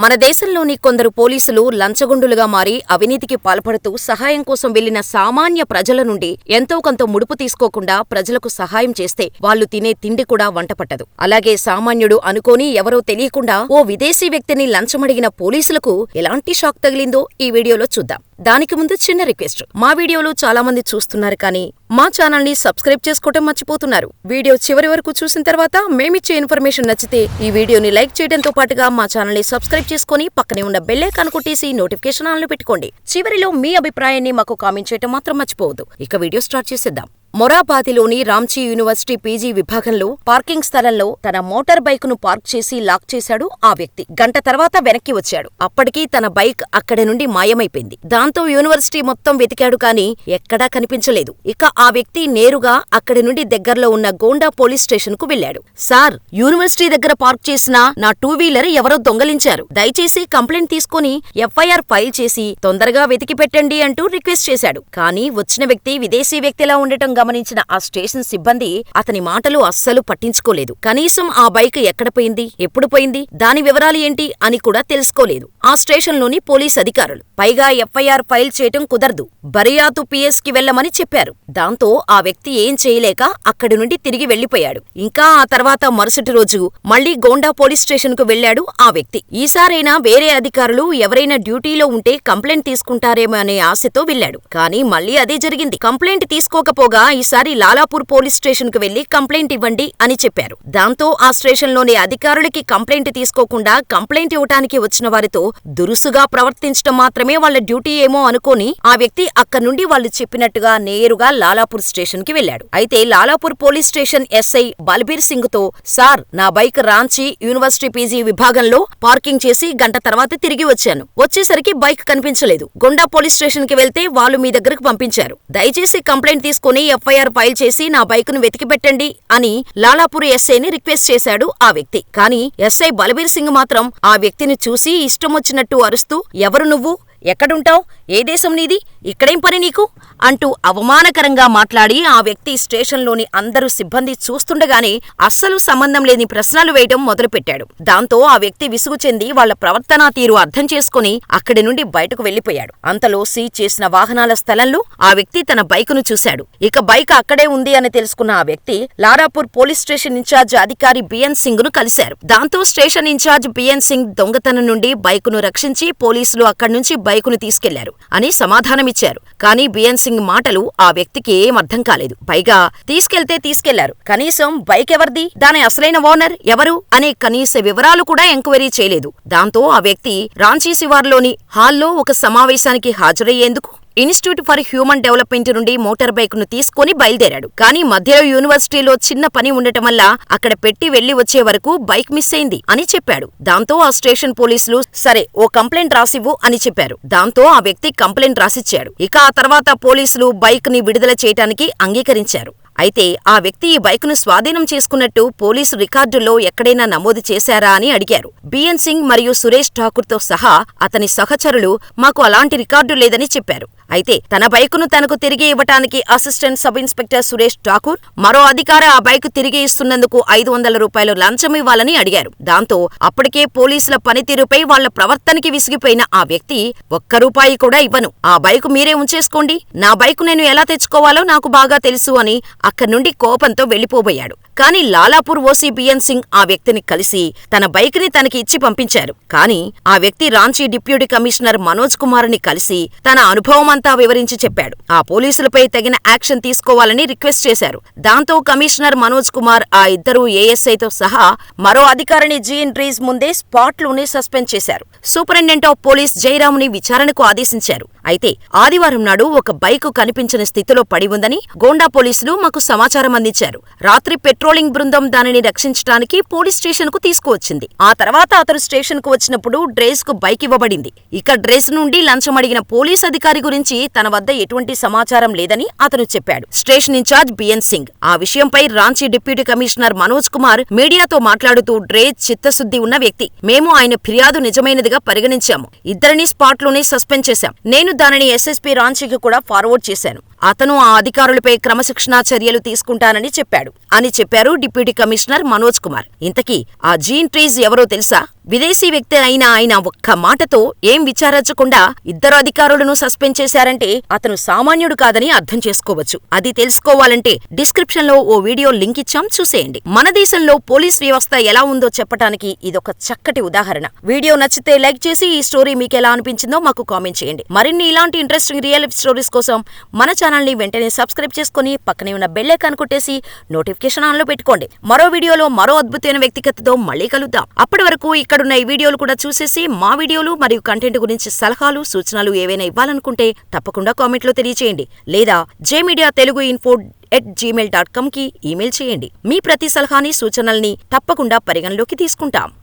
మన దేశంలోని కొందరు పోలీసులు లంచగొండులుగా మారి అవినీతికి పాల్పడుతూ సహాయం కోసం వెళ్లిన సామాన్య ప్రజల నుండి ఎంతో కొంత ముడుపు తీసుకోకుండా ప్రజలకు సహాయం చేస్తే వాళ్లు తినే తిండి కూడా వంటపట్టదు. అలాగే సామాన్యుడు అనుకోని ఎవరో తెలియకుండా ఓ విదేశీ వ్యక్తిని లంచమడిగిన పోలీసులకు ఎలాంటి షాక్ తగిలిందో ఈ వీడియోలో చూద్దాం. దానికి ముందు చిన్న రిక్వెస్ట్, మా వీడియోలు చాలా మంది చూస్తున్నారు కానీ మా ఛానల్ ని సబ్స్క్రైబ్ చేసుకోవటం మర్చిపోతున్నారు. వీడియో చివరి వరకు చూసిన తర్వాత మేమిచ్చే ఇన్ఫర్మేషన్ నచ్చితే ఈ వీడియోని లైక్ చేయడంతో పాటుగా మా ఛానల్ ని సబ్స్క్రైబ్ చేసుకుని పక్కనే ఉన్న బెల్ ఐకాన్ కొట్టేసి నోటిఫికేషన్ ఆన్ లో పెట్టుకోండి. చివరిలో మీ అభిప్రాయాన్ని మాకు కామెంట్ చేయటం మాత్రం మర్చిపోవద్దు. ఇక వీడియో స్టార్ట్ చేసేద్దాం. మొరాబాదిలోని రాంచీ యూనివర్సిటీ పీజీ విభాగంలో పార్కింగ్ స్థలంలో తన మోటార్ బైకును పార్క్ చేసి లాక్ చేశాడు ఆ వ్యక్తి. గంట తర్వాత వెనక్కి వచ్చాడు. అప్పటికి తన బైక్ అక్కడి నుండి మాయమైపోయింది. దాంతో యూనివర్సిటీ మొత్తం వెతికాడు కానీ ఎక్కడా కనిపించలేదు. ఇక ఆ వ్యక్తి నేరుగా అక్కడి నుండి దగ్గరలో ఉన్న గోండా పోలీస్ స్టేషన్ కు వెళ్లాడు. సార్, యూనివర్సిటీ దగ్గర పార్క్ చేసిన నా టూ వీలర్ ఎవరో దొంగలించారు. దయచేసి కంప్లైంట్ తీసుకుని ఎఫ్ఐఆర్ ఫైల్ చేసి తొందరగా వెతికి పెట్టండి అంటూ రిక్వెస్ట్ చేశాడు. కానీ వచ్చిన వ్యక్తి విదేశీ వ్యక్తిలా ఉండటం గమనించిన ఆ స్టేషన్ సిబ్బంది అతని మాటలు అస్సలు పట్టించుకోలేదు. కనీసం ఆ బైక్ ఎక్కడ పోయింది, ఎప్పుడు పోయింది, దాని వివరాలు ఏంటి అని కూడా తెలుసుకోలేదు ఆ స్టేషన్లోని పోలీస్ అధికారులు. పైగా ఎఫ్ఐఆర్ ఫైల్ చేయటం కుదరదు, బరియాతు పిఎస్ కి వెళ్లమని చెప్పారు. దాంతో ఆ వ్యక్తి ఏం చేయలేక అక్కడి నుండి తిరిగి వెళ్లిపోయాడు. ఇంకా ఆ తర్వాత మరుసటి రోజు మళ్లీ గోండా పోలీస్ స్టేషన్ కు వెళ్లాడు ఆ వ్యక్తి. ఈసారైనా వేరే అధికారులు ఎవరైనా డ్యూటీలో ఉంటే కంప్లైంట్ తీసుకుంటారేమో అనే ఆశతో వెళ్లాడు. కానీ మళ్లీ అదే జరిగింది. కంప్లైంట్ తీసుకోకపోగా ఈసారి లాలాపూర్ పోలీస్ స్టేషన్ కు వెళ్లి కంప్లైంట్ ఇవ్వండి అని చెప్పారు. దాంతో ఆ స్టేషన్లోని అధికారులకి కంప్లైంట్ తీసుకోకుండా కంప్లైంట్ ఇవ్వటానికి వచ్చిన వారితో దురుసుగా ప్రవర్తించడం మాత్రమే వాళ్ల డ్యూటీ ఏమో అనుకోని ఆ వ్యక్తి అక్కడి నుండి వాళ్లు చెప్పినట్టుగా నేరుగా లాలాపూర్ స్టేషన్ కి వెళ్లాడు. అయితే Lalapur police station SI Balbir Singh తో, సార్, నా బైక్ రాంచీ యూనివర్సిటీ పీజీ విభాగంలో పార్కింగ్ చేసి గంట తర్వాత తిరిగి వచ్చాను. వచ్చేసరికి బైక్ కనిపించలేదు. గొండా పోలీస్ స్టేషన్ కి వెళ్తే వాళ్లు మీ దగ్గరకు పంపించారు. దయచేసి కంప్లైంట్ తీసుకుని ఎఫ్ఐఆర్ ఫైల్ చేసి నా బైకును వెతికిపెట్టండి అని లాలాపూర్ ఎస్ఐని రిక్వెస్ట్ చేశాడు ఆ వ్యక్తి. కానీ ఎస్ఐ బల్బీర్ సింగ్ మాత్రం ఆ వ్యక్తిని చూసి ఇష్టమొచ్చినట్టు అరుస్తూ, ఎవరు నువ్వు, ఎక్కడుంటావ్, ఏ దేశం నీది, ఇక్కడేం పని నీకు అంటూ అవమానకరంగా మాట్లాడి ఆ వ్యక్తి స్టేషన్లోని అందరూ సిబ్బంది చూస్తుండగానే అస్సలు సంబంధం లేని ప్రశ్నలు వేయడం మొదలుపెట్టాడు. దాంతో ఆ వ్యక్తి విసుగు చెంది వాళ్ల ప్రవర్తనా తీరు అర్థం చేసుకుని అక్కడి నుండి బయటకు వెళ్లిపోయాడు. అంతలో సీజ్ చేసిన వాహనాల స్థలంలో ఆ వ్యక్తి తన బైకును చూశాడు. ఇక బైక్ అక్కడే ఉంది అని తెలుసుకున్న ఆ వ్యక్తి లారాపూర్ పోలీస్ స్టేషన్ ఇన్ఛార్జ్ అధికారి బిఎన్ సింగ్ ను కలిశారు. దాంతో స్టేషన్ ఇన్ఛార్జ్ బిఎన్ సింగ్ దొంగతనం నుండి బైకును రక్షించి పోలీసులు అక్కడి నుంచి బైకును తీసుకెళ్లారు అని సమాధానమిచ్చారు. కానీ బిఎన్ సింగ్ మాటలు ఆ వ్యక్తికి ఏం అర్థం కాలేదు. పైగా తీసుకెళ్తే తీసుకెళ్లారు, కనీసం బైక్ ఎవరిది, దాని అసలైన ఓనర్ ఎవరు అనే కనీస వివరాలు కూడా ఎంక్వైరీ చేయలేదు. దాంతో ఆ వ్యక్తి రాంచీ శివార్లోని హాల్లో ఒక సమావేశానికి హాజరయ్యేందుకు ఇన్స్టిట్యూట్ ఫర్ హ్యూమన్ డెవలప్మెంట్ నుండి మోటార్ బైకును తీసుకుని బయలుదేరాడు. కానీ మధ్యలో యూనివర్సిటీలో చిన్న పని ఉండటం వల్ల అక్కడ పెట్టి వెళ్లి వచ్చే వరకు బైక్ మిస్ అయింది అని చెప్పాడు. దాంతో ఆ స్టేషన్ పోలీసులు, సరే ఓ కంప్లైంట్ రాసివ్వు అని చెప్పారు. దాంతో ఆ వ్యక్తి కంప్లైంట్ రాసిచ్చాడు. ఇక ఆ తర్వాత పోలీసులు బైక్ ని విడుదల చేయటానికి అంగీకరించారు. అయితే ఆ వ్యక్తి ఈ బైకును స్వాధీనం చేసుకున్నట్టు పోలీసు రికార్డుల్లో ఎక్కడైనా నమోదు చేశారా అని అడిగారు. బిఎన్ సింగ్ మరియు సురేష్ ఠాకూర్తో సహా అతని సహచరులు మాకు అలాంటి రికార్డు లేదని చెప్పారు. అయితే తన బైకును తనకు తిరిగి ఇవ్వటానికి assistant sub inspector Suresh Thakur మరో అధికారి ఆ బైకు తిరిగి ఇస్తున్నందుకు 500 రూపాయలు లంచం ఇవ్వాలని అడిగారు. దాంతో అప్పటికే పోలీసుల పనితీరుపై వాళ్ల ప్రవర్తనకి విసిగిపోయిన ఆ వ్యక్తి, ఒక్క రూపాయి కూడా ఇవ్వను, ఆ బైకు మీరే ఉంచేసుకోండి, నా బైకు నేను ఎలా తెచ్చుకోవాలో నాకు బాగా తెలుసు అని అక్కడి నుండి కోపంతో వెళ్లిపోబోయాడు. కానీ లాలాపూర్ ఓసీ బిఎన్ సింగ్ ఆ వ్యక్తిని కలిసి తన బైక్ ని తనకి ఇచ్చి పంపించారు. కానీ ఆ వ్యక్తి రాంచీ డిప్యూటీ కమిషనర్ మనోజ్ కుమార్ ని కలిసి తన అనుభవమంతా వివరించి చెప్పాడు. ఆ పోలీసులపై తగిన యాక్షన్ తీసుకోవాలని రిక్వెస్ట్ చేశారు. దాంతో కమిషనర్ మనోజ్ కుమార్ ఆ ఇద్దరు ఏఎస్ఐతో సహా మరో అధికారిని జీఎన్రీస్ ముందే స్పాట్లోనే సస్పెండ్ చేశారు. సూపరింటెండెంట్ ఆఫ్ పోలీస్ జయరాముని విచారణకు ఆదేశించారు. అయితే ఆదివారం నాడు ఒక బైకు కనిపించిన స్థితిలో పడి ఉందని గోండా పోలీసులు మాకు సమాచారం అందించారు. రాత్రి పెట్రోలింగ్ బృందం దానిని రక్షించడానికి పోలీస్ స్టేషన్ కు తీసుకువచ్చింది. ఆ తర్వాత అతను స్టేషన్ కు వచ్చినప్పుడు డ్రేస్ కు బైక్ ఇవ్వబడింది. ఇక డ్రేస్ నుండి లంచం అడిగిన పోలీస్ అధికారి గురించి తన వద్ద ఎటువంటి సమాచారం లేదని అతను చెప్పాడు. స్టేషన్ ఇన్ఛార్జ్ బిఎన్ సింగ్ ఆ విషయంపై రాంచీ డిప్యూటీ కమిషనర్ మనోజ్ కుమార్ మీడియాతో మాట్లాడుతూ, డ్రేస్ చిత్తశుద్ధి ఉన్న వ్యక్తి, మేము ఆయన ఫిర్యాదు నిజమైనదిగా పరిగణించాము. ఇద్దరిని స్పాట్లోనే సస్పెండ్ చేశాం. నేను దానిని ఎస్ఎస్పీ రాంచీకి కూడా ఫార్వర్డ్ చేశాను. అతను ఆ అధికారులపై క్రమశిక్షణా చర్యలు తీసుకుంటానని చెప్పారు అని చెప్పారు డిప్యూటీ కమిషనర్ మనోజ్ కుమార్. ఇంతకీ ఆ జీన్ ట్రీజ్ ఎవరో తెలుసా? విదేశీ వ్యక్తి అయిన ఆయన ఒక్క మాటతో ఏం విచారించకుండా ఇద్దరు అధికారులను సస్పెండ్ చేశారంటే అతను సామాన్యుడు కాదని అర్థం చేసుకోవచ్చు. అది తెలుసుకోవాలంటే డిస్క్రిప్షన్ లో ఓ వీడియో లింక్ ఇచ్చాం, చూసేయండి. మన దేశంలో పోలీస్ వ్యవస్థ ఎలా ఉందో చెప్పటానికి ఇదొక చక్కటి ఉదాహరణ. వీడియో నచ్చితే లైక్ చేసి ఈ స్టోరీ మీకెలా అనిపించిందో మాకు కామెంట్ చేయండి. మరిన్ని ఇలాంటి ఇంట్రెస్టింగ్ రియల్ లైఫ్ స్టోరీస్ కోసం మన ఛానల్ ని వెంటనే సబ్స్క్రైబ్ చేసుకుని పక్కనే ఉన్న బెల్ ఐకాన్ కొట్టేసి నోటిఫికేషన్ ఆన్ లో పెట్టుకోండి. మరో వీడియోలో మరో అద్భుతమైన వ్యక్తిగతతో మళ్ళీ కలుద్దాం. అప్పటి వరకు ఇక్కడున్న ఈ వీడియోలు కూడా చూసేసి మా వీడియోలు మరియు కంటెంట్ గురించి సలహాలు సూచనలు ఏవైనా ఇవ్వాలనుకుంటే తప్పకుండా కామెంట్ లో తెలియచేయండి. లేదా jmediateluguinfo@gmail.com కి ఈమెయిల్ చేయండి. మీ ప్రతి సలహాని సూచనల్ని తప్పకుండా పరిగణలోకి తీసుకుంటాం.